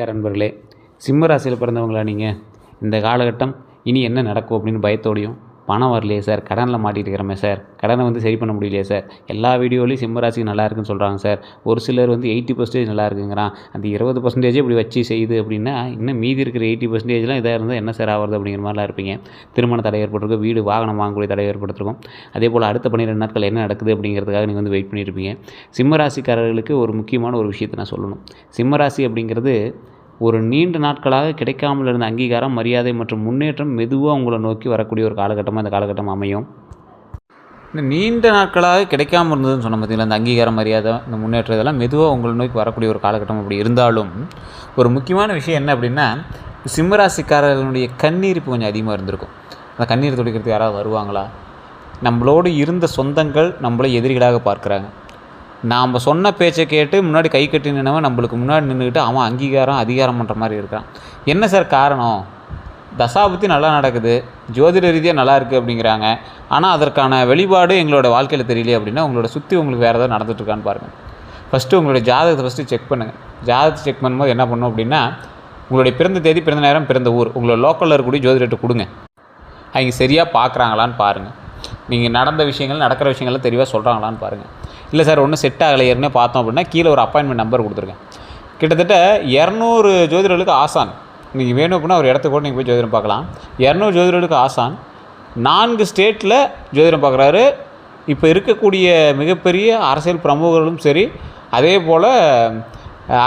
நண்பர்களே, சிம்ம ராசியில் பிறந்தவங்களா நீங்கள்? இந்த காலகட்டம் இனி என்ன நடக்கும் அப்படின்னு பயத்தோடையும், பணம் வரலையே சார், கடனில் மாட்டிகிட்டு இருக்கிறோமே சார், கடனை சரி பண்ண முடியலையே சார், எல்லா வீடியோலையும் சிம்ம ராசிக்கு நல்லா இருக்குன்னு சொல்கிறாங்க சார், ஒரு சிலர் 80% நல்லா இருக்குங்கிறான், அந்த 20% இப்படி வச்சு செய்யுது அப்படின்னா, இன்னும் மீதி இருக்கிற 80%லாம் இதாக இருந்தால் என்ன சார் ஆகிறது அப்படிங்கிற மாதிரிலாம் இருப்பீங்க. திருமண தடை ஏற்பட்டிருக்கும், வீடு வாகனம் வாங்கக்கூடிய தடை ஏற்படுத்திருக்கும். அதே போல் அடுத்த 12 நாட்கள் என்ன நடக்குது அப்படிங்கிறதுக்காக நீங்கள் வெயிட் பண்ணியிருப்பீங்க. சிம்ம ராசிக்காரர்களுக்கு ஒரு முக்கியமான ஒரு விஷயத்தை நான் சொல்லணும். சிம்ம ராசி அப்படிங்கிறது ஒரு நீண்ட நாட்களாக கிடைக்காமல் இருந்த அங்கீகாரம், மரியாதை மற்றும் முன்னேற்றம் மெதுவாக உங்களை நோக்கி வரக்கூடிய ஒரு காலகட்டமாக இந்த காலகட்டம் அமையும். இந்த நீண்ட நாட்களாக கிடைக்காமல் இருந்ததுன்னு சொன்ன பார்த்தீங்களா, இந்த அங்கீகாரம், மரியாதை, இந்த முன்னேற்றம் இதெல்லாம் மெதுவாக உங்களை நோக்கி வரக்கூடிய ஒரு காலகட்டம். அப்படி இருந்தாலும் ஒரு முக்கியமான விஷயம் என்ன அப்படின்னா, சிம்மராசிக்காரர்களுடைய கண்ணீர் இப்போ கொஞ்சம் அதிகமாக இருந்திருக்கும். அந்த கண்ணீர் துடைக்கிறதுக்கு யாராவது வருவாங்களா? நம்மளோடு இருந்த சொந்தங்கள் நம்மளை எதிரிகளாக பார்க்குறாங்க. நாம் சொன்ன பேச்சை கேட்டு முன்னாடி கை கட்டி நின்னவன் நம்மளுக்கு முன்னாடி நின்றுக்கிட்டு அவன் அங்கீகாரம் அதிகாரம் பண்ணுற மாதிரி இருக்கான். என்ன சார் காரணம்? தசாபுத்தி நல்லா நடக்குது, ஜோதிட ரீதியாக நல்லா இருக்குது அப்படிங்கிறாங்க. ஆனால் அதற்கான வெளிப்பாடு எங்களோட வாழ்க்கையில் தெரியலையே அப்படின்னா, உங்களோட சுற்றி உங்களுக்கு வேறு ஏதாவது நடந்துட்டுருக்கான்னு பாருங்கள். ஃபஸ்ட்டு உங்களுடைய ஜாதகத்தை செக் பண்ணுங்கள். ஜாதகத்தை செக் பண்ணும்போது என்ன பண்ணணும் அப்படின்னா, உங்களுடைய பிறந்த தேதி, பிறந்த நேரம், பிறந்த ஊர், உங்களோட லோக்கலில் இருக்கக்கூடிய ஜோதிடத்தை கொடுங்க. அவங்க சரியாக பார்க்குறாங்களான்னு பாருங்கள். நீங்கள் நடந்த விஷயங்கள், நடக்கிற விஷயங்கள்லாம் தெளிவாக சொல்கிறாங்களான்னு பாருங்கள். இல்லை சார் ஒன்றும் செட் ஆகலை ஏற்கனவே பார்த்தோம் அப்படின்னா, கீழே ஒரு அப்பாயின்மெண்ட் நம்பர் கொடுத்துருக்கேன். கிட்டத்தட்ட 200 ஜோதிடர்களுக்கு ஆசான். நீங்கள் வேணும் அப்படின்னா ஒரு இடத்துக்கு கூட நீங்கள் போய் ஜோதிடம் பார்க்கலாம். 200 ஜோதிடர்களுக்கு ஆசான் 4 ஸ்டேட்டில் ஜோதிடம் பார்க்குறாரு. இப்போ இருக்கக்கூடிய மிகப்பெரிய அரசியல் பிரமுகர்களும் சரி, அதே போல்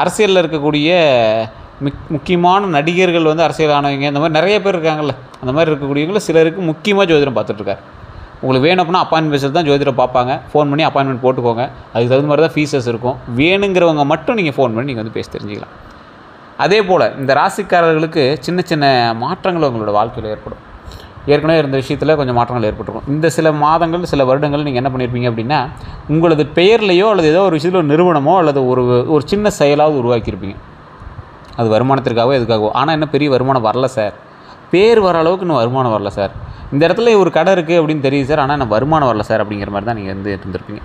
அரசியலில் இருக்கக்கூடிய முக்கியமான நடிகர்கள் அரசியலானவங்க, இந்த மாதிரி நிறைய பேர் இருக்காங்கள்ல, அந்த மாதிரி இருக்கக்கூடியவங்கள சிலருக்கு முக்கியமாக ஜோதிடம் பார்த்துட்ருக்காரு. உங்களுக்கு வேணும் அப்படின்னா அப்பாயின்மெண்ட் பேசுகிறது தான் ஜோதிடம் பார்ப்பாங்க. ஃபோன் பண்ணி அப்பாயின்மெண்ட் போட்டுக்கோங்க. அதுக்கு தகுந்த மாதிரி தான் ஃபீஸஸ் இருக்கும். வேணுங்கிறவங்க மட்டும் நீங்கள் ஃபோன் பண்ணி நீங்கள் பேசி தெரிஞ்சுக்கலாம். அதே போல் இந்த ராசிக்காரர்களுக்கு சின்ன சின்ன மாற்றங்கள் உங்களோட வாழ்க்கையில் ஏற்படும். ஏற்கனவே இருந்த விஷயத்தில் கொஞ்சம் மாற்றங்கள் ஏற்பட்டிருக்கும். இந்த சில மாதங்கள், சில வருடங்கள் நீங்கள் என்ன பண்ணியிருப்பீங்க அப்படின்னா, உங்களது பெயர்லையோ அல்லது ஏதோ ஒரு விஷயத்தில் ஒரு நிறுவனமோ அல்லது ஒரு சின்ன செயலாவது உருவாக்கியிருப்பீங்க. அது வருமானத்திற்காகவோ எதுக்காகவோ. ஆனால் என்ன பெரிய வருமானம் வரல சார், பேர் வர அளவுக்கு இன்னும் வருமானம் வரல சார், இந்த இடத்துல ஒரு கடை இருக்குது அப்படின்னு தெரியுது சார், ஆனால் நான் வருமானம் வரல சார் அப்படிங்கிற மாதிரி தான் நீங்கள் இருந்திருப்பீங்க.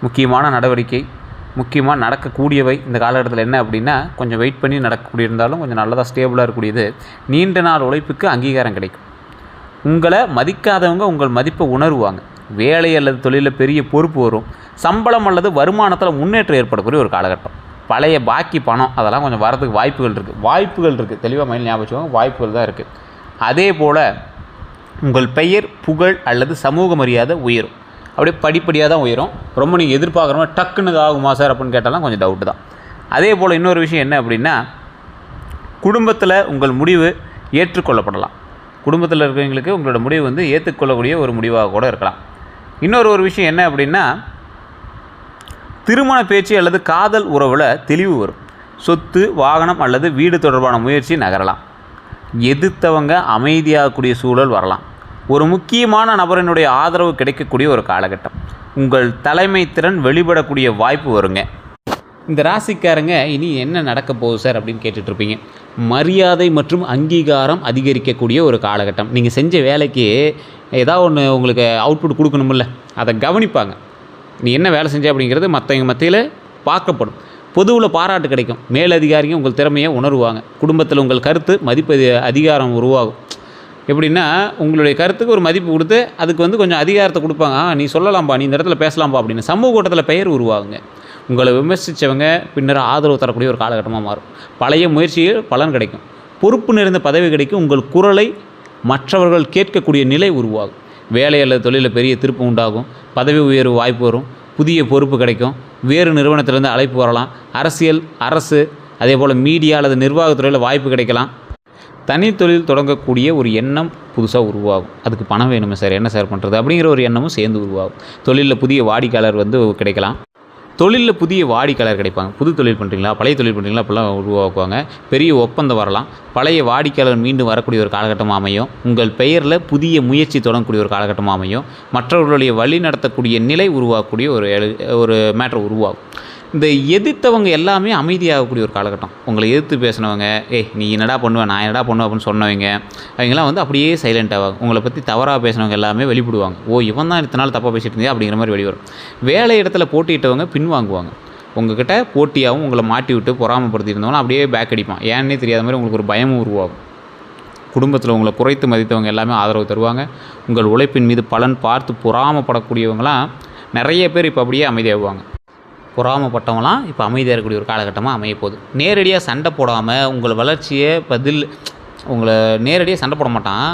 முக்கியமான நடவடிக்கை, முக்கியமாக நடக்கக்கூடியவை இந்த காலகட்டத்தில் என்ன அப்படின்னா, கொஞ்சம் வெயிட் பண்ணி நடக்கக்கூடிய இருந்தாலும் கொஞ்சம் நல்லதாக ஸ்டேபிளாக இருக்கக்கூடியது. நீண்ட நாள் உழைப்புக்கு அங்கீகாரம் கிடைக்கும். உங்களை மதிக்காதவங்க உங்கள் மதிப்பை உணர்வாங்க. வேலை அல்லது தொழிலில் பெரிய பொறுப்பு வரும். சம்பளம் அல்லது வருமானத்தில் முன்னேற்றம் ஏற்படக்கூடிய ஒரு காலகட்டம். பழைய பாக்கி பணம் அதெல்லாம் கொஞ்சம் வரதுக்கு வாய்ப்புகள் இருக்குது. தெளிவாக மைண்ட் ஞாபகம் வச்சுக்கோங்க, வாய்ப்புகள் தான் இருக்குது. அதே போல் உங்கள் பெயர், புகழ் அல்லது சமூக மரியாதை உயரும். அப்படியே படிப்படியாக தான் உயரும். ரொம்ப நீங்கள் எதிர்பார்க்குற மாதிரி டக்குன்னு ஆகுமா சார் அப்படின்னு கேட்டாலும் கொஞ்சம் டவுட்டு தான். அதே போல் இன்னொரு விஷயம் என்ன அப்படின்னா, குடும்பத்தில் உங்கள் முடிவு ஏற்றுக்கொள்ளப்படலாம். குடும்பத்தில் இருக்கிறவங்களுக்கு உங்களோட முடிவு ஏற்றுக்கொள்ளக்கூடிய ஒரு முடிவாக கூட இருக்கலாம். இன்னொரு விஷயம் என்ன அப்படின்னா, திருமண பேச்சு அல்லது காதல் உறவில் தெளிவு வரும். சொத்து, வாகனம் அல்லது வீடு தொடர்பான முயற்சி நகரலாம். எதிர்த்தவங்க அமைதியாகக்கூடிய சூழல் வரலாம். ஒரு முக்கியமான நபரினுடைய ஆதரவு கிடைக்கக்கூடிய ஒரு காலகட்டம். உங்கள் தலைமை திறன் வெளிப்படக்கூடிய வாய்ப்பு வருங்க. இந்த ராசிக்காரங்க இனி என்ன நடக்க போகுது சார் அப்படின்னு கேட்டுட்ருப்பீங்க. மரியாதை மற்றும் அங்கீகாரம் அதிகரிக்கக்கூடிய ஒரு காலகட்டம். நீங்கள் செஞ்ச வேலைக்கு ஏதாவது ஒன்று உங்களுக்கு அவுட்புட் கொடுக்கணுமில்ல, அதை கவனிப்பாங்க. நீ என்ன வேலை செஞ்ச அப்படிங்கிறது மற்றவங்க மத்தியில் பார்க்கப்படும். பொதுவில் பாராட்டு கிடைக்கும். மேலதிகாரிங்க உங்கள் திறமையை உணர்வாங்க. குடும்பத்தில் உங்கள் கருத்து, மதிப்பு, அதிகாரம் உருவாகும். எப்படின்னா, உங்களுடைய கருத்துக்கு ஒரு மதிப்பு கொடுத்து அதுக்கு கொஞ்சம் அதிகாரத்தை கொடுப்பாங்க. நீ சொல்லலாம்பா, நீ இந்த இடத்துல பேசலாம்பா அப்படின்னு சமூக கூட்டத்தில் பெயர் உருவாகுங்க. உங்களை விமர்சித்தவங்க பின்னர் ஆதரவு தரக்கூடிய ஒரு காலகட்டமாக மாறும். பழைய முயற்சியில் பலன் கிடைக்கும். பொறுப்பு நிறைந்த பதவி கிடைக்கும். உங்கள் குரலை மற்றவர்கள் கேட்கக்கூடிய நிலை உருவாகும். வேலை அல்லது தொழிலில் பெரிய திருப்பு உண்டாகும். பதவி உயர்வு வாய்ப்பு வரும். புதிய பொறுப்பு கிடைக்கும். வேறு நிறுவனத்திலேருந்து அழைப்பு வரலாம். அரசியல், அரசு, அதே போல் மீடியா அல்லது நிர்வாகத்துறையில் வாய்ப்பு கிடைக்கலாம். தனித்தொழில் தொடங்கக்கூடிய ஒரு எண்ணம் புதுசாக உருவாகும். அதுக்கு பணம் வேணுமே சார், என்ன சார் பண்ணுறது அப்படிங்கிற ஒரு எண்ணமும் சேர்ந்து உருவாகும். தொழிலில் புதிய வாடிக்கையாளர் கிடைக்கலாம். தொழிலில் புதிய வாடிக்கையாளர் கிடைப்பாங்க. புது தொழில் பண்ணுறீங்களா, பழைய தொழில் பண்ணுறீங்களா, அப்போல்லாம் உருவாக்குவாங்க. பெரிய ஒப்பந்தம் வரலாம். பழைய வாடிக்கையாளர் மீண்டும் வரக்கூடிய ஒரு காலகட்டமாக அமையும். உங்கள் பெயரில் புதிய முயற்சி தொடங்கக்கூடிய ஒரு காலகட்டமாக அமையும். மற்றவர்களுடைய வழி நடத்தக்கூடிய நிலை உருவாக்கக்கூடிய ஒரு மேட்ரு உருவாகும். இந்த எதிர்த்தவங்க எல்லாமே அமைதியாகக்கூடிய ஒரு காலகட்டம். உங்களை எதிர்த்து பேசினவங்க, நீ என்னடா பண்ணுவேன், நான் என்னடா பண்ணுவேன் அப்படின்னு சொன்னவங்க, அவங்களாம் அப்படியே சைலண்ட் ஆவாங்க. உங்களை பற்றி தவறாக பேசினவங்க எல்லாமே வெளிப்படுவாங்க. இவன் தான் இத்தனை நாள் தப்பாக பேசிட்டு இருந்தே அப்படிங்கிற மாதிரி வெளிவரும். வேலை இடத்துல போட்டியிட்டவங்க பின்வாங்குவாங்க. உங்கள்கிட்ட போட்டியாகவும் உங்களை மாட்டி விட்டு பொறாமப்படுத்தியிருந்தவங்களும் அப்படியே பேக் அடிப்பான். ஏன்னே தெரியாத மாதிரி உங்களுக்கு ஒரு பயமும் உருவாகும். குடும்பத்தில் உங்களை குறைத்து மதித்தவங்க எல்லாமே ஆதரவு தருவாங்க. உங்கள் உழைப்பின் மீது பலன் பார்த்து பொறாமப்படக்கூடியவங்களாம் நிறைய பேர் இப்போ அப்படியே அமைதியாகுவாங்க. பொறாமப்பட்டவங்களாம் இப்போ அமைதியாக இருக்கக்கூடிய ஒரு காலகட்டமாக அமைய போகுது. நேரடியாக சண்டை போடாமல் உங்கள் வளர்ச்சியை உங்களை நேரடியாக சண்டை போட மாட்டான்.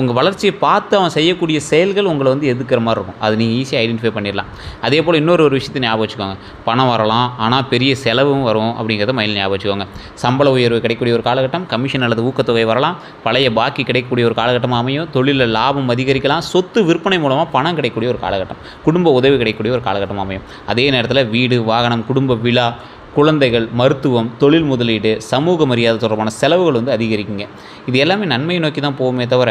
உங்கள் வளர்ச்சியை பார்த்து அவன் செய்யக்கூடிய செயல்கள் உங்களை வந்து எதிர்க்கிற மாதிரி இருக்கும். அது நீங்கள் ஈஸியாக ஐடென்டிஃபை பண்ணிடலாம். அதே போல் இன்னொரு விஷயத்தை ஞாபகம் வச்சுக்கோங்க. பணம் வரலாம், ஆனால் பெரிய செலவும் வரும் அப்படிங்கிறத மைண்டில் ஞாபகம் வச்சுக்கோங்க. சம்பள உயர்வு கிடைக்கக்கூடிய ஒரு காலகட்டம், கமிஷன் அல்லது ஊக்கத்தொகை வரலாம், பழைய பாக்கி கிடைக்கக்கூடிய ஒரு காலகட்டமாக அமையும், தொழிலில் லாபம் அதிகரிக்கலாம், சொத்து விற்பனை மூலமாக பணம் கிடைக்கக்கூடிய ஒரு காலகட்டம், குடும்ப உதவி கிடைக்கக்கூடிய ஒரு காலகட்டமாக அமையும். அதே நேரத்தில் வீடு, வாகனம், குடும்ப விழா, குழந்தைகள், மருத்துவம், தொழில் முதலீடு, சமூக மரியாதை தொடர்பான செலவுகள் வந்து அதிகரிக்குங்க. இது எல்லாமே நன்மையை நோக்கி தான் போகுமே தவிர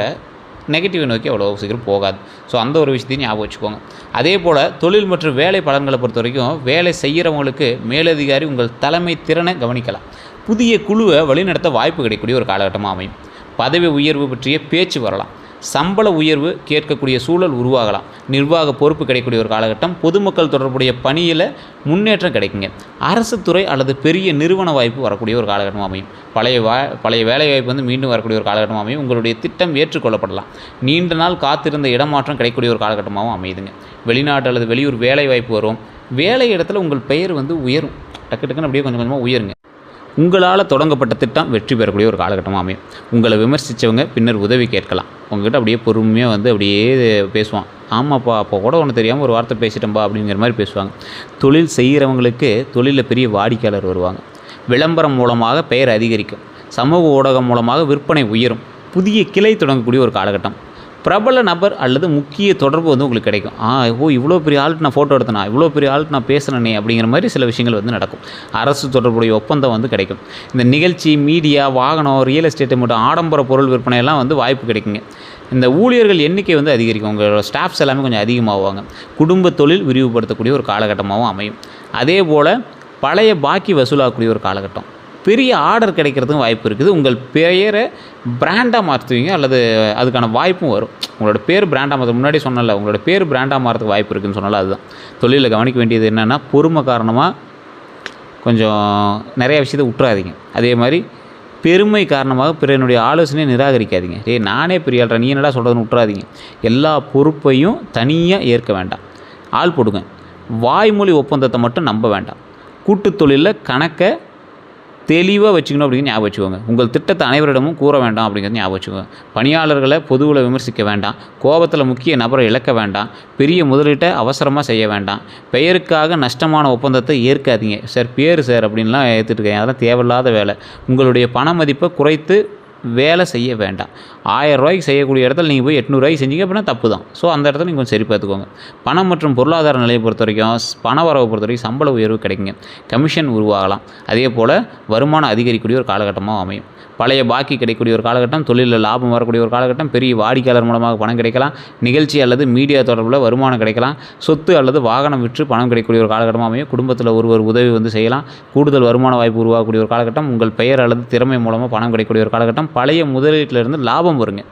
நெகட்டிவை நோக்கி அவ்வளோ சீக்கிரம் போகாது. ஸோ அந்த ஒரு விஷயத்தையும் ஞாபகம் வச்சுக்கோங்க. அதே போல் தொழில் மற்றும் வேலை பலன்களை பொறுத்த வரைக்கும் வேலை செய்கிறவங்களுக்கு மேலதிகாரி உங்கள் தலைமை திறனை கவனிக்கலாம். புதிய குழுவை வழிநடத்த வாய்ப்பு கிடைக்கக்கூடிய ஒரு காலகட்டமாக அமையும். பதவி உயர்வு பற்றிய பேச்சு வரலாம். சம்பள உயர்வு கேட்கக்கூடிய சூழல் உருவாகலாம். நிர்வாக பொறுப்பு கிடைக்கக்கூடிய ஒரு காலகட்டம். பொதுமக்கள் தொடர்புடைய பணியில் முன்னேற்றம் கிடைக்குங்க. அரசு துறை அல்லது பெரிய நிறுவன வாய்ப்பு வரக்கூடிய ஒரு காலகட்டம் அமையும். பழைய வேலை வாய்ப்பு வந்து மீண்டும் வரக்கூடிய ஒரு காலகட்டம் அமையும். உங்களுடைய திட்டம் ஏற்றுக்கொள்ளப்படலாம். நீண்ட நாள் காத்திருந்த இடமாற்றம் கிடைக்கக்கூடிய ஒரு காலகட்டமாகவும் அமையுதுங்க. வெளிநாட்டு அல்லது வெளியூர் வேலை வாய்ப்பு வரும். வேலை இடத்துல உங்கள் பெயர் வந்து உயரும். டக்குன்னு அப்படியே கொஞ்சம் கொஞ்சமாக உயருங்க. உங்களால் தொடங்கப்பட்ட திட்டம் வெற்றி பெறக்கூடிய ஒரு காலகட்டமாக அமையும். உங்களை விமர்சித்தவங்க பின்னர் உதவி கேட்கலாம். உங்கள்கிட்ட அப்படியே பொறுமையாக வந்து அப்படியே பேசுவான். ஆமாப்பா, அப்போ கூட ஒன்று தெரியாமல் ஒரு வார்த்தை பேசிட்டோம்பா அப்படிங்கிற மாதிரி பேசுவாங்க. தொழில் செய்கிறவங்களுக்கு தொழிலில் பெரிய வாடிக்கையாளர் வருவாங்க. விளம்பரம் மூலமாக பெயர் அதிகரிக்கும். சமூக ஊடகம் மூலமாக விற்பனை உயரும். புதிய கிளை தொடங்கக்கூடிய ஒரு காலகட்டம். பிரபல நபர் அல்லது முக்கிய தொடர்பு வந்து உங்களுக்கு கிடைக்கும். இவ்வளோ பெரிய ஆள்கிட்ட நான் ஃபோட்டோ எடுத்தேனா, இவ்வளோ பெரிய ஆள்கிட்ட நான் பேசுனேனே அப்படிங்கிற மாதிரி சில விஷயங்கள் வந்து நடக்கும். அரசு தொடர்புடைய ஒப்பந்தம் வந்து கிடைக்கும். இந்த நிகழ்ச்சி, மீடியா, வாகனம், ரியல் எஸ்டேட்டு மற்றும் ஆடம்பர பொருள் விற்பனையெல்லாம் வந்து வாய்ப்பு கிடைக்குங்க. இந்த ஊழியர்கள் எண்ணிக்கை வந்து அதிகரிக்கும். உங்களோட ஸ்டாஃப்ஸ் எல்லாமே கொஞ்சம் அதிகமாகுவாங்க. குடும்ப தொழில் விரிவுபடுத்தக்கூடிய ஒரு காலகட்டமாகவும் அமையும். அதே போல் பழைய பாக்கி வசூலாகக்கூடிய ஒரு காலகட்டம். பெரிய ஆர்டர் கிடைக்கிறதுக்கும் வாய்ப்பு இருக்குது. உங்கள் பெயரை பிராண்டாக மாற்றுவீங்க அல்லது அதுக்கான வாய்ப்பும் வரும். உங்களோட பேர் பிராண்டாக மாற்ற முன்னாடி சொன்னல, உங்களோட பேர் பிராண்டாக மாறதுக்கு வாய்ப்பு இருக்குதுன்னு சொன்னால அதுதான். தொழிலில் கவனிக்க வேண்டியது என்னென்னா, பொறுமை காரணமாக கொஞ்சம் நிறைய விஷயத்தை விட்டுறாதீங்க. அதே மாதிரி பெருமை காரணமாக பிறனுடைய ஆலோசனையை நிராகரிக்காதீங்க. நானே பெரிய ஆள்றேன், நீ என்னடா சொல்கிறதுன்னு விட்டுறாதீங்க. எல்லா பொறுப்பையும் தனியாக ஏற்க வேண்டாம். ஆள் போடுங்க. வாய்மொழி ஒப்பந்தத்தை மட்டும் நம்ப வேண்டாம். கூட்டு தொழிலில் கணக்கை தெளிவாக வச்சுக்கணும் அப்படிங்கிற ஞாபகம் வச்சுக்கோங்க. உங்கள் திட்டத்தை அனைவரிடமும் கூற வேண்டாம் அப்படிங்கிறது ஞாபகம் வச்சுக்கோங்க. பணியாளர்களை பொதுவில் விமர்சிக்க வேண்டாம். கோபத்தில் முக்கிய நபரை இழக்க வேண்டாம். பெரிய முதலீட்டை அவசரமாக செய்ய வேண்டாம். பெயருக்காக நஷ்டமான ஒப்பந்தத்தை ஏற்காதீங்க. சார் பேர் சார் அப்படின்லாம் ஏற்றுட்டுருக்கேன், அதெல்லாம் தேவையில்லாத வேலை. உங்களுடைய பண மதிப்பை குறைத்து வேலை செய்ய வேண்டாம். 1000 ரூபாய்க்கு செய்யக்கூடிய இடத்துல நீங்கள் போய் 800 ரூபாய்க்கு செஞ்சீங்க அப்படின்னா தப்பு தான். ஸோ அந்த இடத்துல நீங்கள் கொஞ்சம் சரி பார்த்துக்கோங்க. பணம் மற்றும் பொருளாதார நிலையை பொறுத்த வரைக்கும், பண வரவை பொறுத்த வரைக்கும் சம்பள உயர்வு கிடைக்குங்க. கமிஷன் உருவாகலாம். அதே போல் வருமானம் அதிகரிக்கக்கூடிய ஒரு காலகட்டமாக அமையும். பழைய பாக்கி கிடைக்கக்கூடிய ஒரு காலகட்டம். தொழிலில் லாபம் வரக்கூடிய ஒரு காலகட்டம். பெரிய வாடிக்கையாளர் மூலமாக பணம் கிடைக்கலாம். நிகழ்ச்சி அல்லது மீடியா தொடர்பில் வருமானம் கிடைக்கலாம். சொத்து அல்லது வாகனம் விற்று பணம் கிடைக்கக்கூடிய ஒரு காலகட்டமாக அமையும். குடும்பத்தில் ஒருவர் உதவி வந்து செய்யலாம். கூடுதல் வருமான வாய்ப்பு உருவாகக்கூடிய ஒரு காலகட்டம். உங்கள் பெயர் அல்லது திறமை மூலமாக பணம் கிடைக்கக்கூடிய ஒரு காலகட்டம். பழைய முதலீட்டிலிருந்து லாபம் வருங்க.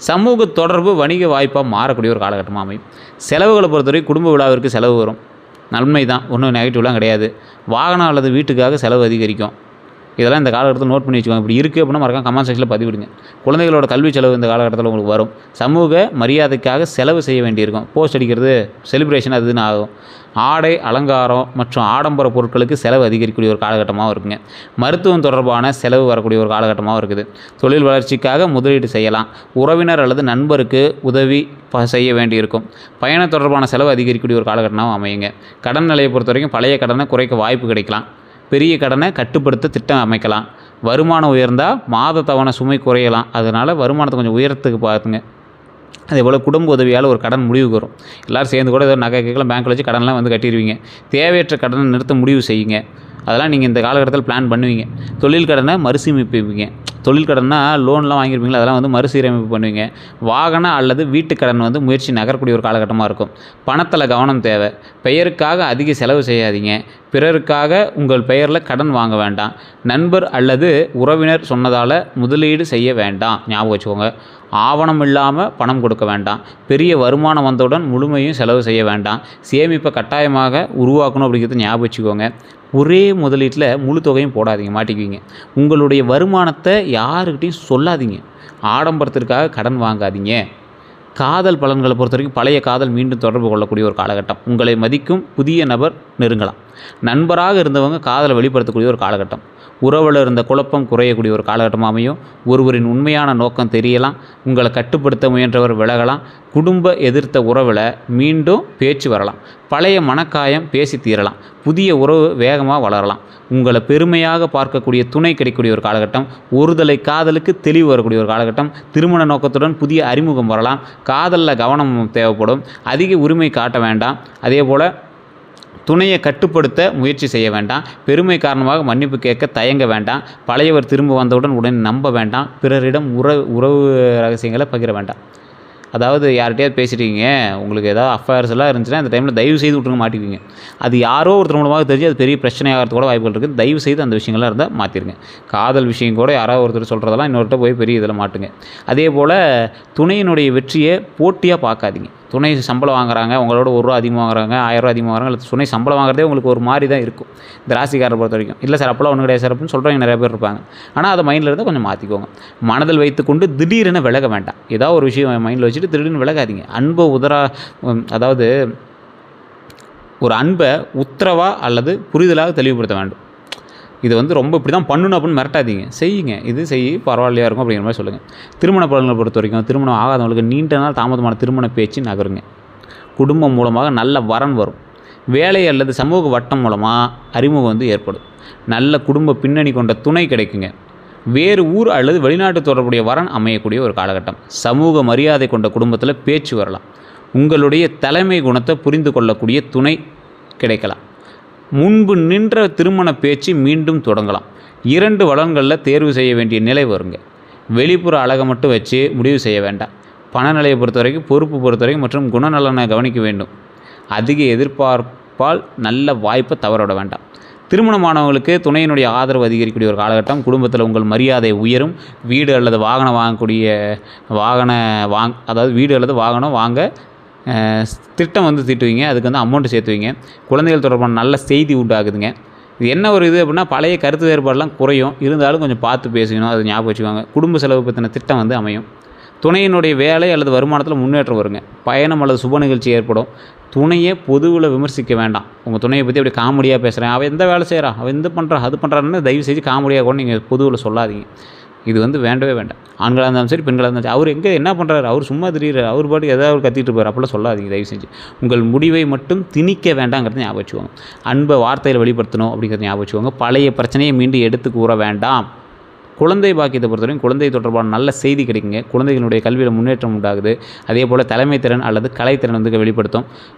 சமூக தொடர்பு வணிக வாய்ப்பாக மாறக்கூடிய ஒரு காலகட்டமாக அமையும். செலவுகளை பொறுத்தவரை குடும்ப விழாவிற்கு செலவு வரும். நன்மை தான், ஒன்றும் நெகட்டிவ்லாம் கிடையாது. வாகனம் அல்லது வீட்டுக்காக செலவு அதிகரிக்கும். இதெல்லாம் இந்த காலகட்டத்தில் நோட் பண்ணி வச்சுக்கோங்க. இப்படி இருக்குது அப்படின்னா மறக்காம கமெண்ட் செக்ஷனில் பதிவிடுங்க. குழந்தைகளோட கல்வி செலவு இந்த காலகட்டத்தில் உங்களுக்கு வரும். சமூக மரியாதைக்காக செலவு செய்ய வேண்டியிருக்கும். போஸ்ட் அடிக்கிறது, செலிப்ரேஷன் அதுன்னு ஆகும். ஆடை, அலங்காரம் மற்றும் ஆடம்பர பொருட்களுக்கு செலவு அதிகரிக்கக்கூடிய ஒரு காலகட்டமாகவும் இருக்குங்க. மருத்துவம் தொடர்பான செலவு வரக்கூடிய ஒரு காலகட்டமாகவும் இருக்குது. தொழில் வளர்ச்சிக்காக முதலீடு செய்யலாம். உறவினர் அல்லது நண்பருக்கு உதவி செய்ய வேண்டியிருக்கும். பயணம் தொடர்பான செலவு அதிகரிக்கக்கூடிய ஒரு காலகட்டமாகவும் அமையுங்க. கடன் நிலையை பொறுத்த வரைக்கும் பழைய கடனை குறைக்க வாய்ப்பு கிடைக்கலாம். பெரிய கடனை கட்டுப்படுத்த திட்டம் அமைக்கலாம். வருமானம் உயர்ந்தால் மாத தவணை சுமை குறையலாம். அதனால் வருமானத்தை கொஞ்சம் உயரத்துக்கு பார்த்துங்க. அதே போல் குடும்ப உதவியால் ஒரு கடன் முடிவுக்கு வரும். எல்லோரும் சேர்ந்து கூட ஏதோ நகை கேட்கலாம், பேங்க்கில் வச்சு கடன்லாம் வந்து கட்டிடுவீங்க. தேவையற்ற கடனை நிறுத்த முடிவு செய்யுங்க. அதெல்லாம் நீங்கள் இந்த காலகட்டத்தில் பிளான் பண்ணுவீங்க. தொழில் கடனை மறுசீரமைப்பீங்க. தொழில் கடன்னா லோன்லாம் வாங்கியிருப்பீங்களா, அதெல்லாம் வந்து மறுசீரமைப்பு பண்ணுவீங்க. வாகன அல்லது வீட்டு கடன் வந்து முயற்சி நகரக்கூடிய ஒரு காலகட்டமாக இருக்கும். பணத்தில் கவனம் தேவை. பெயருக்காக அதிக செலவு செய்யாதீங்க. பிறருக்காக உங்கள் பெயரில் கடன் வாங்க வேண்டாம். நண்பர் அல்லது உறவினர் சொன்னதால் முதலீடு செய்ய வேண்டாம். ஞாபகம் வச்சுக்கோங்க. ஆவணம் இல்லாமல் பணம் கொடுக்க வேண்டாம். பெரிய வருமானம் வந்தவுடன் முழுமையும் செலவு செய்ய வேண்டாம். சேமிப்பை கட்டாயமாக உருவாக்கணும் அப்படிங்கிறது ஞாபகம் வச்சுக்கோங்க. ஒரே முதலீட்டில் முழு தொகையும் போடாதீங்க, மாட்டிக்குவீங்க. உங்களுடைய வருமானத்தை யாருக்கிட்டையும் சொல்லாதீங்க. ஆடம்பரத்திற்காக கடன் வாங்காதீங்க. காதல் பலன்களை பொறுத்த வரைக்கும் பழைய காதல் மீண்டும் தொடர்பு கொள்ளக்கூடிய ஒரு காலகட்டம். உங்களை மதிக்கும் புதிய நபர் நெருங்கலாம். நண்பராக இருந்தவங்க காதலை வெளிப்படுத்தக்கூடிய ஒரு காலகட்டம். உறவில் இருந்த குழப்பம் குறையக்கூடிய ஒரு காலகட்டமாக அமையும். ஒருவரின் உண்மையான நோக்கம் தெரியலாம். உங்களை கட்டுப்படுத்த முயன்றவர் விலகலாம். குடும்ப எதிர்த்த உறவில் மீண்டும் பேச்சு வரலாம். பழைய மனக்காயம் பேசி தீரலாம். புதிய உறவு வேகமாக வளரலாம். உங்களை பெருமையாக பார்க்கக்கூடிய துணை கிடைக்கக்கூடிய ஒரு காலகட்டம். ஒருதலை காதலுக்கு தெளிவு வரக்கூடிய ஒரு காலகட்டம். திருமண நோக்கத்துடன் புதிய அறிமுகம் வரலாம். காதலில் கவனம் தேவைப்படும். அதிக உரிமை காட்ட வேண்டாம். அதே போல் துணையை கட்டுப்படுத்த முயற்சி செய்ய வேண்டாம். பெருமை காரணமாக மன்னிப்பு கேட்க தயங்க வேண்டாம். பழையவர் திரும்ப வந்தவுடன் உடனே நம்ப வேண்டாம். பிறரிடம் உறவு ரகசியங்களை பகிர வேண்டாம். அதாவது யார்கிட்டயாவது பேசிட்டீங்க, உங்களுக்கு ஏதாவது அஃபேர்ஸ் எல்லாம் இருந்துச்சுன்னா இந்த டைமில் தயவு செய்து விட்டுருங்க, மாட்டிக்குவீங்க. அது யாரோ ஒருத்தர் மூலமாக தெரிஞ்சு அது பெரிய பிரச்சனையாகிறது கூட வாய்ப்புகள் இருக்குது. தயவு செய்து அந்த விஷயங்கள்லாம் இருந்தால் மாற்றிருங்க. காதல் விஷயம் கூட யாராவது ஒருத்தர் சொல்கிறதெல்லாம் இன்னொருத்த போய் பெரிய இதில் மாட்டுங்க. அதே போல் துணையினுடைய வெற்றியை போட்டியாக பார்க்காதீங்க. துணை சம்பளம் வாங்குறாங்க, உங்களோட ₹1 அதிகமாக வாங்குறாங்க, ₹1000 அதிகமாக வாங்குறாங்க, இல்லை துணை சம்பளம் வாங்குறதே உங்களுக்கு ஒரு மாதிரி தான் இருக்கும் இந்த ராசிக்காரரை பொறுத்த வரைக்கும். இல்லை சார் அப்போலாம் ஒன்றும் கிடையாது சார் அப்படின்னு சொல்கிறவங்க நிறைய பேர் இருப்பாங்க. ஆனால் அதை மைண்டில் இருந்தால் கொஞ்சம் மாற்றிக்கோங்க. மனதில் வைத்துக்கொண்டு திடீரென விலக வேண்டாம். ஏதாவது ஒரு விஷயம் மைண்டில் வச்சுட்டு திடீர்னு விலகாதீங்க. அன்பை அதாவது ஒரு அன்பை உத்தரவா அல்லது புரிதலாக தெளிவுபடுத்த வேண்டும். இது ரொம்ப இப்படி தான் பண்ணணும் அப்படின்னு மிரட்டாதீங்க. செய்யுங்க, இது பரவாயில்லையா இருக்கும் அப்படிங்கிற மாதிரி சொல்லுங்கள். திருமண பலன்களை பொறுத்த வரைக்கும் திருமணம் ஆகாதவங்களுக்கு நீண்ட நாள் தாமதமான திருமண பேச்சு நகருங்க. குடும்பம் மூலமாக நல்ல வரன் வரும். வேலை அல்லது சமூக வட்டம் மூலமாக அறிமுகம் ஏற்படும். நல்ல குடும்ப பின்னணி கொண்ட துணை கிடைக்குங்க. வேறு ஊர் அல்லது வெளிநாட்டு தொடர்புடைய வரன் அமையக்கூடிய ஒரு காலகட்டம். சமூக மரியாதை கொண்ட குடும்பத்தில் பேச்சு வரலாம். உங்களுடைய தலைமை குணத்தை புரிந்து கொள்ளக்கூடிய துணை கிடைக்கலாம். முன்பு நின்ற திருமண பேச்சு மீண்டும் தொடங்கலாம். 2 வளன்களில் தேர்வு செய்ய வேண்டிய நிலை வருங்க. வெளிப்புற அழகை மட்டும் வச்சு முடிவு செய்ய வேண்டாம். பணநிலையை பொறுத்த வரைக்கும், பொறுப்பு பொறுத்த வரைக்கும் மற்றும் குணநலனை கவனிக்க வேண்டும். அதிக எதிர்பார்ப்பால் நல்ல வாய்ப்பை தவறவிட வேண்டாம். திருமணமானவங்களுக்கு துணையினுடைய ஆதரவு அதிகரிக்கக்கூடிய ஒரு காலகட்டம். குடும்பத்தில் உங்கள் மரியாதை உயரும். வீடு அல்லது வாகனம் வாங்கக்கூடிய அதாவது வீடு அல்லது வாகனம் வாங்க திட்டம் தீட்டுவீங்க. அதுக்கு அமௌண்ட்டு சேர்த்துவீங்க. குழந்தைகள் தொடர்பான நல்ல செய்தி உண்டாகுதுங்க. இது என்ன ஒரு இது அப்படின்னா பழைய கருத்து வேறுபாடெலாம் குறையும். இருந்தாலும் கொஞ்சம் பார்த்து பேசணும், அதை ஞாபகம் வச்சுக்கோங்க. குடும்ப செலவு பற்றின திட்டம் அமையும். துணையினுடைய வேலை அல்லது வருமானத்தில் முன்னேற்றம் வருங்க. பயணம் அல்லது சுப நிகழ்ச்சி ஏற்படும். துணையை பொதுவில் விமர்சிக்க வேண்டாம். உங்கள் துணையை பற்றி அப்படி காமெடியாக பேசுகிறேன், அவன் எந்த வேலை செய்கிறான், அவன் இந்த பண்ணுறான் அது பண்ணுறான்னு தயவு செஞ்சு காமெடியாக கூட நீங்கள் பொதுவில் சொல்லாதீங்க. இது வேண்டவே வேண்டாம். ஆண்களாக இருந்தாலும் சரி, பெண்களாக இருந்தாலும் சரி. அவர் எங்கே என்ன பண்ணுறாரு, அவர் சும்மா திரியிறார், அவர் பாட்டு ஏதாவது கத்திட்டு இருப்பார், அப்படிலாம் சொல்லாதீங்க தயவு செஞ்சு. உங்கள் முடிவை மட்டும் திணிக்க வேண்டாங்கிறத ஞாபகம் வச்சுக்கோங்க. அன்பை வார்த்தையில் வெளிப்படுத்தணும் அப்படிங்கிறத ஞாபகம் வச்சுக்கோங்க. பழைய பிரச்சனையை மீண்டும் எடுத்து கூற வேண்டாம். குழந்தை பாக்கியத்தை பொறுத்தவரைக்கும் குழந்தை தொடர்பான நல்ல செய்தி கிடைக்குங்க. குழந்தைகளுடைய கல்வியில் முன்னேற்றம் உண்டாகுது. அதே போல் தலைமை திறன் அல்லது கலைத்திறன் வெளிப்படுத்தும்.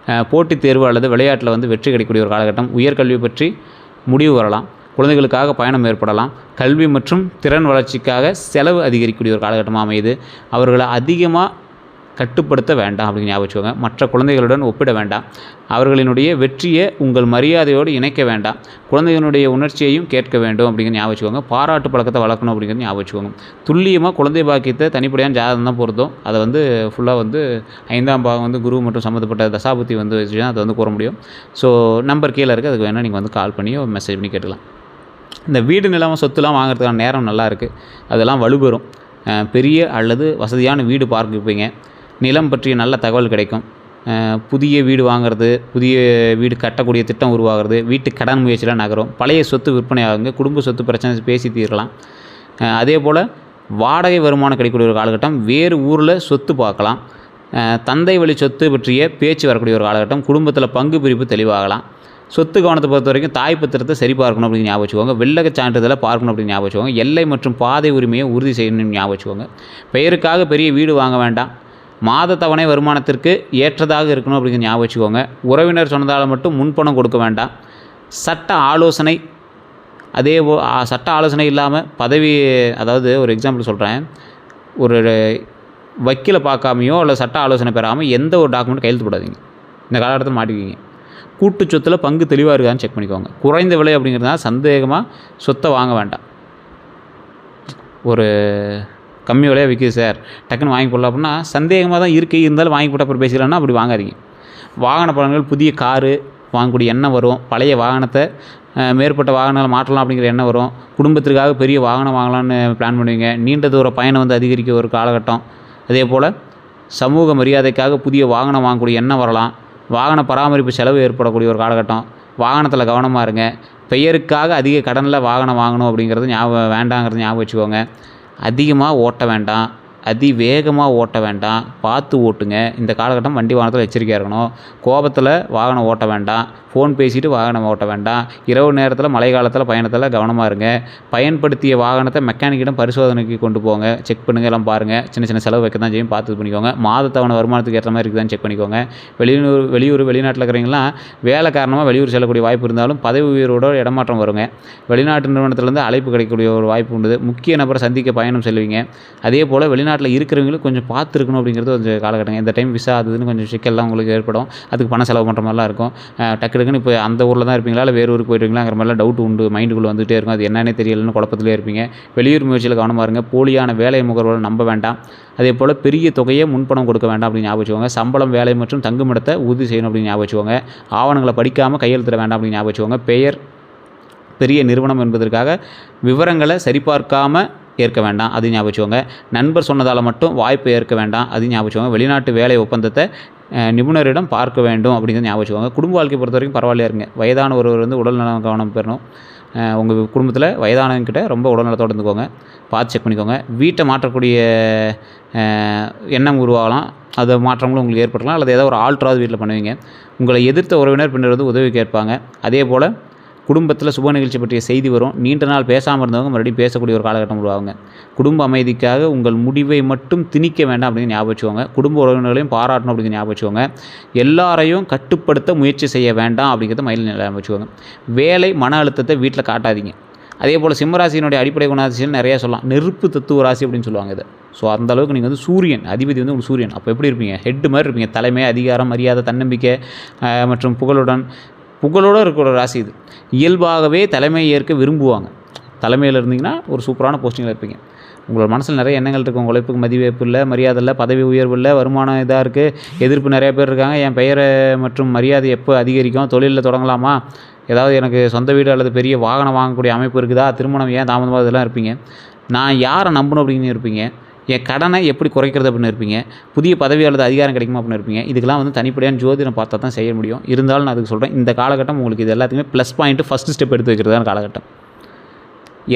போட்டித் தேர்வு அல்லது விளையாட்டில் வெற்றி கிடைக்கக்கூடிய ஒரு காலகட்டம். உயர்கல்வி பற்றி முடிவு வரலாம். குழந்தைகளுக்காக பயணம் ஏற்படலாம். கல்வி மற்றும் திறன் வளர்ச்சிக்காக செலவு அதிகரிக்கக்கூடிய ஒரு காலகட்டமாக அமையுது. அவர்களை அதிகமாக கட்டுப்படுத்த வேண்டாம் அப்படின்னு ஞாபகம் வச்சுக்கோங்க. மற்ற குழந்தைகளுடன் ஒப்பிட வேண்டாம். அவர்களினுடைய வெற்றியை உங்கள் மரியாதையோடு இணைக்க வேண்டாம். குழந்தைகளுடைய உணர்ச்சியையும் கேட்க வேண்டும் அப்படிங்கிற ஞாபகம் வச்சுக்கோங்க. பாராட்டு பழக்கத்தை வளர்க்கணும் அப்படிங்கிறது ஞாபகம் வச்சுக்கோங்க. துல்லியமாக குழந்தை பாக்கியத்தை தனிப்படையான ஜாதகம் தான் பொருத்தம். அதை ஃபுல்லாக 5ஆம் பாகம் குரு மற்றும் சம்மந்தப்பட்ட தசாபுத்தி வச்சுன்னா அதை கூற முடியும். ஸோ நம்பர் கீழே இருக்குது, அதுக்கு வேணால் நீங்கள் கால் பண்ணி மெசேஜ் பண்ணி கேட்டுக்கலாம். இந்த வீடு நிலம் சொத்துலாம் வாங்குறதுக்கான நேரம் நல்லா இருக்குது. அதெல்லாம் வலுப்பெறும். பெரிய அல்லது வசதியான வீடு பார்ப்பீங்க. நிலம் பற்றிய நல்ல தகவல் கிடைக்கும். புதிய வீடு வாங்கிறது, புதிய வீடு கட்டக்கூடிய திட்டம் உருவாகிறது, வீட்டு கடன் முயற்சியெலாம் நகரும். பழைய சொத்து விற்பனை ஆகுங்க. குடும்ப சொத்து பிரச்சனை பேசி தீரலாம். அதே போல் வாடகை வருமானம் கிடைக்கக்கூடிய ஒரு காலகட்டம். வேறு ஊரில் சொத்து பார்க்கலாம். தந்தை வழி சொத்து பற்றிய பேச்சு வரக்கூடிய ஒரு காலகட்டம். குடும்பத்தில் பங்கு பிரிப்பு தெளிவாகலாம். சொத்து கவனத்தை பொறுத்த வரைக்கும் தாய் பத்திரத்தை சரி பார்க்கணும் அப்படின்னு ஞாபகம் வச்சுக்கோங்க. வெள்ளக சான்றிதழை பார்க்கணும் அப்படின்னு ஞாபகம் வச்சுக்கோங்க. எல்லை மற்றும் பாதை உரிமையை உறுதி செய்யணும்னு ஞாபகம் வச்சுக்கோங்க. பெயருக்காக பெரிய வீடு வாங்க வேண்டாம். மாத தவணை வருமானத்திற்கு ஏற்றதாக இருக்கணும் அப்படிங்கிற ஞாபகம் வச்சுக்கோங்க. உறவினர் சொன்னதால் மட்டும் முன்பணம் கொடுக்க வேண்டாம். சட்ட ஆலோசனை சட்ட ஆலோசனை இல்லாமல் பதவி, அதாவது ஒரு எக்ஸாம்பிள் சொல்கிறேன். ஒரு வக்கீலை பார்க்காமையோ இல்லை சட்ட ஆலோசனை பெறாமல் எந்த ஒரு டாக்குமெண்ட் கையெழுத்து போடாதீங்க. இந்த காலகட்டத்தில் மாட்டிக்குவீங்க. கூட்டு சொத்தில் பங்கு தெளிவாக இருக்கான்னு செக் பண்ணிக்கோங்க. குறைந்த விலை அப்படிங்கிறதுனால சந்தேகமாக சொத்தை வாங்க வேண்டாம். ஒரு கம்மி விலையாக விற்கிது சார், டக்குன்னு வாங்கி போடலாம் அப்படின்னா சந்தேகமாக தான் இருக்குது, இருந்தாலும் வாங்கி போட்டால் அப்புறம் பேசிக்கலாம்னா அப்படி வாங்காதீங்க. வாகன பலன்கள் புதிய காரு, வாங்கக்கூடிய எண்ணம் வரும். பழைய வாகனத்தை மேற்பட்ட வாகனங்களை மாற்றலாம் அப்படிங்கிற எண்ணம் வரும். குடும்பத்திற்காக பெரிய வாகனம் வாங்கலாம்னு பிளான் பண்ணுவீங்க. நீண்ட தூர பயணம் வந்து அதிகரிக்க ஒரு காலகட்டம். அதே போல் சமூக மரியாதைக்காக புதிய வாகனம் வாங்கக்கூடிய எண்ணம் வரலாம். வாகன பராமரிப்பு செலவு ஏற்படக்கூடிய ஒரு காலகட்டம். வாகனத்தில் கவனமாக இருங்க. பெயருக்காக அதிக கடனில் வாகனம் வாங்கணும் அப்படிங்கிறது வேண்டாங்கிறது ஞாபகம் வச்சுக்கோங்க. அதிகமாக ஓட்ட வேண்டாம், அதிவேகமாக ஓட்ட வேண்டாம், பார்த்து ஓட்டுங்க. இந்த காலகட்டம் வண்டி வாகனத்தில் எச்சரிக்கையாக இருக்கணும். கோபத்தில் வாகனம் ஓட்ட வேண்டாம், ஃபோன் பேசிட்டு வாகனம் ஓட்ட வேண்டாம். இரவு நேரத்தில் மழை காலத்தில் பயணத்தில் கவனமாக இருங்க. பயன்படுத்திய வாகனத்தை மெக்கானிக்கிடம் பரிசோதனைக்கு கொண்டு போங்க. செக் பண்ணுங்கள், எல்லாம் பாருங்கள். சின்ன சின்ன செலவு வைக்க தான் செய்யும், பார்த்து இது பண்ணிக்கோங்க. மாதத்தவணை வருமானத்துக்கு ஏற்ற மாதிரி இருக்குதான்னு செக் பண்ணிக்கோங்க. வெளிநாட்டில் இருக்கிறவங்களாம் வேலை காரணமாக வெளியூர் செல்லக்கூடிய வாய்ப்பு இருந்தாலும் பதவி உயர்வோட இடமாற்றம் வருங்க. வெளிநாட்டு நிறுவனத்திலேருந்து அழைப்பு கிடைக்கக்கூடிய ஒரு வாய்ப்பு உண்டு. முக்கிய நபரை சந்திக்க பயணம் செல்வீங்க. அதே போல் வெளிநாட்டில் இருக்கிறவங்களும் கொஞ்சம் பார்த்துருக்கணும் அப்படிங்கிறது கொஞ்சம் காலகட்டங்க. இந்த டைம் விசா அதுன்னு கொஞ்சம் சிக்கல்லாம் உங்களுக்கு ஏற்படும். அதுக்கு பணம் செலவு பண்ணுற மாதிரிலாம் இருக்கும். டக்குன்னு இப்போ அந்த ஊரில் தான் இருப்பீங்களா, இல்லை வேறு ஊருக்கு போயிடுவீங்களாங்கிற மாதிரிலாம் டவுட் உண்டு. மைண்டுக்குள்ளே வந்துகிட்டே இருக்கும். அது என்னன்னே தெரியலன்னு குழப்பத்திலே இருப்பீங்க. வெளியூர் முயற்சியில் கவனமாக இருங்க. போலியான வேலை முகர்வோடு நம்ப வேண்டாம். அதே போல் பெரிய தொகையை முன்பணம் கொடுக்க வேண்டாம் அப்படின்னு ஞாபகம் வச்சுக்கோங்க. சம்பளம், வேலை மற்றும் தங்குமிடத்தை உறுதி செய்யணும் அப்படின்னு ஞாபகம் வச்சுக்கோங்க. ஆவணங்களை படிக்காமல் கையெழுத்திட வேண்டாம் அப்படின்னு ஞாபகம் வச்சுக்கோங்க. பெயர் பெரிய நிறுவனம் என்பதற்காக விவரங்களை சரிபார்க்காமல் ஏற்க வேண்டாம், அது ஞாபகம் வச்சுக்கோங்க. நண்பர் சொன்னதால் மட்டும் வாய்ப்பை ஏற்க வேண்டாம், அது ஞாபகம் வச்சுக்கோங்க. வெளிநாட்டு வேலை ஒப்பந்தத்தை நிபுணரிடம் பார்க்க வேண்டும் அப்படிங்கிறத ஞாபகம் வச்சுக்கோங்க. குடும்ப வாழ்க்கை பொறுத்த வரைக்கும் பரவாயில்லையா இருங்க. வயதான ஒருவர் வந்து உடல்நலம் கவனம் பெறணும். உங்கள் குடும்பத்தில் வயதானவங்கிட்ட ரொம்ப உடல்நலத்தோடு இருந்துக்கோங்க. பார்த்து செக் பண்ணிக்கோங்க. வீட்டை மாற்றக்கூடிய எண்ணம் உருவாகலாம். அது மாற்றங்களும் உங்களுக்கு ஏற்படலாம். அல்லது ஏதோ ஒரு ஆல்ட்ராவது வீட்டில் பண்ணுவீங்க. உங்களை எதிர்த்த உறவினர் பின்னர் வந்து உதவி கேட்பாங்க. அதே போல் குடும்பத்தில் சுப நிகழ்ச்சி பற்றிய செய்தி வரும். நீண்ட நாள் பேசாமல் இருந்தவங்க மறுபடியும் பேசக்கூடிய ஒரு காலகட்டம் உருவாகுங்க. குடும்ப அமைதிக்காக உங்கள் முடிவை மட்டும் திணிக்க வேண்டாம் அப்படின்னு ஞாபகம் வச்சுக்கோங்க. குடும்ப உறவினர்களையும் பாராட்டணும் அப்படிங்கிற ஞாபகம் வச்சுக்கோங்க. எல்லாரையும் கட்டுப்படுத்த முயற்சி செய்ய வேண்டாம் அப்படிங்கிறத மைண்டில் ஞாபகம் வச்சுக்கோங்க. வேலை மன அழுத்தத்தை வீட்டில் காட்டாதீங்க. அதே போல் சிம்மராசியினுடைய அடிப்படை குணாதிசயம் நிறையா சொல்லலாம். நெருப்பு தத்துவ ராசி அப்படின்னு சொல்லுவாங்க இதை. ஸோ அந்தளவுக்கு நீங்கள் வந்து சூரியன் அதிபதி வந்து உங்களுக்கு சூரியன். அப்போ எப்படி இருப்பீங்க? ஹெட்டு மாதிரி இருப்பீங்க. தலைமை, அதிகாரம், மரியாதை, தன்னம்பிக்கை மற்றும் புகழோடு இருக்கிற ராசி இது. இயல்பாகவே தலைமை ஏற்க விரும்புவாங்க. தலைமையில் இருந்தீங்கன்னா ஒரு சூப்பரான போஸ்டிங்கில் இருப்பீங்க. உங்களோட மனசில் நிறைய எண்ணங்கள் இருக்குது. உங்கள் உழைப்புக்கு மதிப்பு இல்லை, மரியாதை இல்லை, பதவி உயர்வு இல்லை, வருமானம் இதாக இருக்குது, எதிர்ப்பு நிறைய பேர் இருக்காங்க. என் பெயரை மற்றும் மரியாதை எப்போ அதிகரிக்கும்? தொழிலில் தொடங்கலாமா? ஏதாவது எனக்கு சொந்த வீடு அல்லது பெரிய வாகனம் வாங்கக்கூடிய அமைப்பு இருக்குதா? திருமணம் ஏன் தாமதமாக இதெல்லாம் இருப்பீங்க. நான் யாரை நம்பணும் அப்படின்னு இருப்பீங்க. என் கடனை எப்படி குறைக்கிறது அப்படின்னு இருப்பீங்க. புதிய பதவி அல்லது அதிகாரம் கிடைக்குமா அப்படின்னு இருப்பீங்க. இதுக்கெல்லாம் வந்து தனிப்படையான ஜோதிடம் பார்த்தா தான் செய்ய முடியும். இருந்தாலும் நான் அதுக்கு சொல்கிறேன், இந்த காலகட்டம் உங்களுக்கு இது எல்லாத்துக்குமே ப்ளஸ் பாயிண்ட்டு, ஃபஸ்ட்டு ஸ்டெப் எடுத்து வைக்கிறதான காலகட்டம்.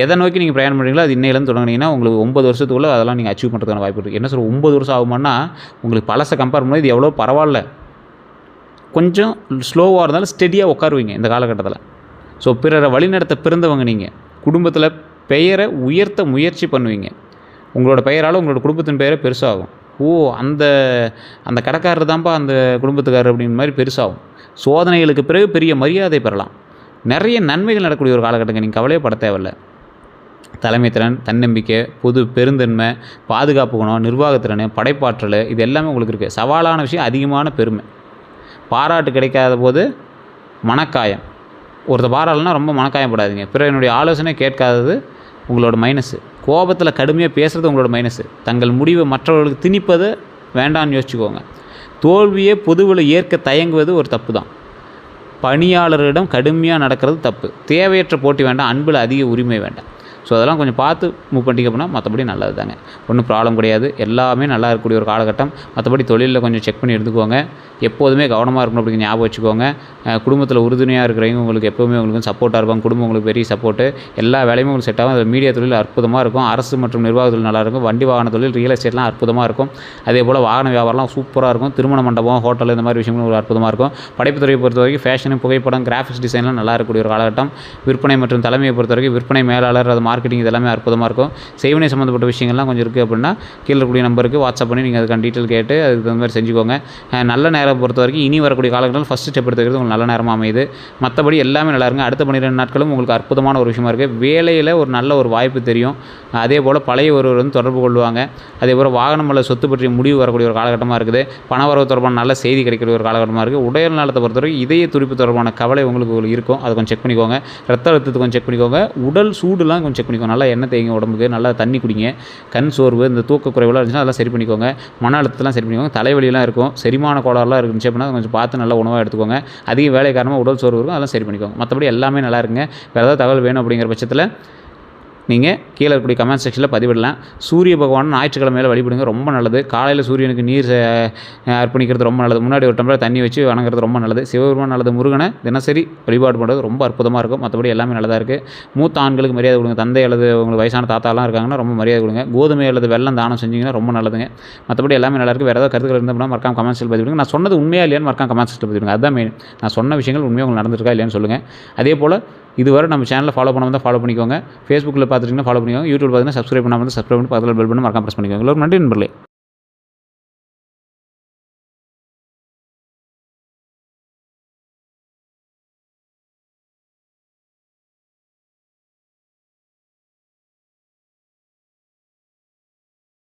எதை நோக்கி நீங்கள் பிரயாணம் பண்ணுறீங்களோ அது இன்னையிலேருந்து தொடங்கினீங்கன்னா உங்களுக்கு 9 வருஷத்துக்குள்ளே அதெல்லாம் நீங்கள் அச்சீவ் பண்ணுறதுக்கான வாய்ப்பு இருக்குது. என்ன சொல்ற 9 வருஷம் ஆகுமானா உங்களுக்கு பழசை கம்பேர் பண்ணும்போது இது எவ்வளோ பரவாயில்ல. கொஞ்சம் ஸ்லோவாக இருந்தாலும் ஸ்டெடியாக உட்காருவீங்க இந்த காலகட்டத்தில். ஸோ பிறரை வழிநடத்த பிறந்தவங்க நீங்கள். குடும்பத்தில் பெயரை உயர்த்த முயற்சி பண்ணுவீங்க. உங்களோட பெயரால் உங்களோட குடும்பத்தின் பெயரை பெருசாகும். அந்த அந்த கடைக்காரர் தான்ப்பா அந்த குடும்பத்துக்காரர் அப்படிங்கிற மாதிரி பெருசாகும். சோதனைகளுக்கு பிறகு பெரிய மரியாதை பெறலாம். நிறைய நன்மைகள் நடக்கக்கூடிய ஒரு காலகட்டங்க. நீங்கள் கவலையே பட தேவையில்லை. தலைமைத்திறன், தன்னம்பிக்கை, பொது பெருந்தன்மை, பாதுகாப்பு குணம், நிர்வாகத்திறன், படைப்பாற்றல், இது எல்லாமே உங்களுக்கு இருக்குது. சவாலான விஷயம் அதிகமான பெருமை. பாராட்டு கிடைக்காத போது மனக்காயம். ஒருத்தர் பாராட்டலைன்னா ரொம்ப மனக்காயப்படாதீங்க. பிறனுடைய ஆலோசனை கேட்காதது உங்களோட மைனஸு. கோபத்தில் கடுமையாக பேசுகிறது உங்களோட மைனஸு. தங்கள் முடிவை மற்றவர்களுக்கு திணிப்பது வேண்டான்னு யோசிச்சுக்கோங்க. தோல்வியை பொதுவில் ஏற்க தயங்குவது ஒரு தப்பு தான். பணியாளரிடம் கடுமையாக நடக்கிறது தப்பு. தேவையற்ற போட்டி வேண்டாம். அன்பில் அதிக உரிமை வேண்டாம். ஸோ அதெல்லாம் கொஞ்சம் பார்த்து மூவ் பண்ணிக்க போனால் மற்றபடி நல்லது தாங்க. ஒன்றும் ப்ராப்ளம் கிடையாது. எல்லாமே நல்லா இருக்கக்கூடிய ஒரு காலகட்டம். மற்றபடி தொழிலில் கொஞ்சம் செக் பண்ணி எடுத்துக்கோங்க. எப்போதுமே கவனமாக இருக்கணும் அப்படிங்கிற ஞாபகம் வச்சுக்கோங்க. குடும்பத்தில் உறுதுணையாக இருக்கிறவங்க உங்களுக்கு எப்போவுமே உங்களுக்கு சப்போர்ட்டாக இருப்பாங்க. குடும்பம் உங்களுக்கு பெரிய சப்போர்ட்டு. எல்லா வேலையுமே உங்களுக்கு செட் ஆகும். அதில் மீடியா தொழில் அற்புதமாக இருக்கும். அரசு மற்றும் நிர்வாக தொழில் நல்லாயிருக்கும். வண்டி வாகன தொழில், ரியல் எஸ்டேட்லாம் அற்புதமாக இருக்கும். அதே போல் வாகன வியாபாரம்லாம் சூப்பராக இருக்கும். திருமண மண்டபம், ஹோட்டல், இந்த மாதிரி விஷயங்களும் ஒரு அற்புதமாக இருக்கும். படைப்பு துறையை பொறுத்த வரைக்கும் ஃபேஷனு, புகைப்படம், கிராஃபிக்ஸ் டிசைன்லாம் நல்லா இருக்கக்கூடிய ஒரு காலகட்டம். விற்பனை மற்றும் தலைமையை பொறுத்த வரைக்கும் விற்பனை மேலாளர், அது மார்க்கெட்டிங், இதெல்லாமே அற்புதமாக இருக்கும். செய்வினை சம்மந்தப்பட்ட விஷயங்கள்லாம் கொஞ்சம் இருக்குது அப்படின்னா கீழே இருக்கக்கூடிய நம்பருக்கு வாட்ஸ்அப் பண்ணி நீங்கள் அதுக்கான டீட்டெயில் கேட்டு அதுக்கு தகுந்த மாதிரி செஞ்சுக்கோங்க. நல்ல நேரம் பொறுத்த வரைக்கும் இனி வரக்கூடிய காலகட்டத்தில் ஃபஸ்ட்டு ஸ்டெப் எடுத்துக்கிறது உங்களுக்கு நல்ல நேரமாக அமையுது. மற்றபடி எல்லாமே நல்லா இருங்க. அடுத்த 12 நாட்களும் உங்களுக்கு அற்புதமான ஒரு விஷயமா இருக்குது. வேலையில் ஒரு நல்ல ஒரு வாய்ப்பு தெரியும். அதே போல் பழைய ஒருவர் வந்து தொடர்பு கொள்வாங்க. அதே போல் வாகனம் அல்லது சொத்து பற்றிய முடிவு வரக்கூடிய ஒரு காலகட்டமாக இருக்குது. பணவரவு தொடர்பான நல்ல செய்தி கிடைக்கிற ஒரு காலகட்டமாக இருக்குது. உடல் நலத்தை பொறுத்தவரைக்கும் இதய துடிப்பு தொடர்பான கவலை உங்களுக்கு இருக்கும். அதை கொஞ்சம் செக் பண்ணிக்கோங்க. ரத்த அழுத்தத்தை கொஞ்சம் செக் பண்ணிக்கோங்க. உடல் சூடுலாம் கொஞ்சம் செக் பண்ணிக்கோங்க. நல்லா எண்ணெய் தேய்ங்க உடம்புக்கு, நல்லா தண்ணி குடிங்க. கண் சோர்வு, இந்த தூக்க குறைவுலாம் இருந்துச்சுன்னா அதெல்லாம் சரி பண்ணிக்கோங்க. மன அழுத்தத்தெல்லாம் சரி பண்ணிக்கோங்க. தலைவலிலாம் இருக்கும், செரிமான கோளாறுலாம் இருந்துச்சு அப்படின்னா கொஞ்சம் பார்த்து நல்ல உணவாக எடுத்துக்கோங்க. அதிக வேலை காரணமாக உடல் சோர்வு இருக்கும், அதெல்லாம் சரி பண்ணிக்கோங்க. மற்றபடி எல்லாமே நல்லா இருக்குங்க. வேறு ஏதாவது தகவல் வேணும் அப்படிங்கிற பட்சத்தில் நீங்கள் கீழே இருக்கக்கூடிய கமெண்ட் செக்ஷனில் பதிவிடலாம். சூரிய பகவான் ஞாயிற்றுக்கிழமையில வழிபடுங்க, ரொம்ப நல்லது. காலையில் சூரியனுக்கு நீர் அர்ப்பணிக்கிறது ரொம்ப நல்லது. முன்னாடி ஒரு டம்ளர் தண்ணி வச்சு வணங்குறது ரொம்ப நல்லது. சிவபெருமான் நல்லது. முருகனை தினசரி வழிபாடு பண்ணுறது ரொம்ப அற்புதமாக இருக்கும். மற்றபடி எல்லாமே நல்லதாக இருக்குது. மூத்த ஆண்களுக்கு மரியாதை கொடுங்க. தந்தை அல்லது உங்களுக்கு வயசான தாத்தாலாம் இருக்காங்கன்னா ரொம்ப மரியாதை கொடுங்க. கோதுமை அல்லது வெல்லம் தானம் செஞ்சிங்கன்னா ரொம்ப நல்லதுங்க. மற்றபடி எல்லாமே நல்லா இருக்குது. வேறு ஏதாவது கருத்துக்கள் இருந்தால் மறக்காம கமெண்ட் செக்ஷனில் பதிவிடுங்க. நான் சொன்னது உண்மையாக இல்லையான்னு மறக்காம கமெண்ட் செக்ஷனில் பதிவிடுங்க. அதுதான் மெயின். நான் சொன்ன விஷயங்கள் உண்மையாக உங்களுக்கு நடந்திருக்கா இல்லையான்னு சொல்லுங்கள். அதே போல் இதுவரை நம்ம சேனலில் ஃபாலோ பண்ணாமல் தான் ஃபாலோ பண்ணிக்கோங்க. ஃபேஸ்புக்கில் பார்த்துட்டிங்கன்னா ஃபாலோ பண்ணிக்கோங்க. யூடியூப் பார்த்தீங்கன்னா சப்ஸ்கிரைப் பண்ணாமல் தான் சப்ஸ்கிரைப் பண்ணி பக்கத்தில் பெல் பண்ணி மறக்காம ப்ரெஸ் பண்ணிக்கோங்க. எல்லோரும் நன்றி நண்பர்களே.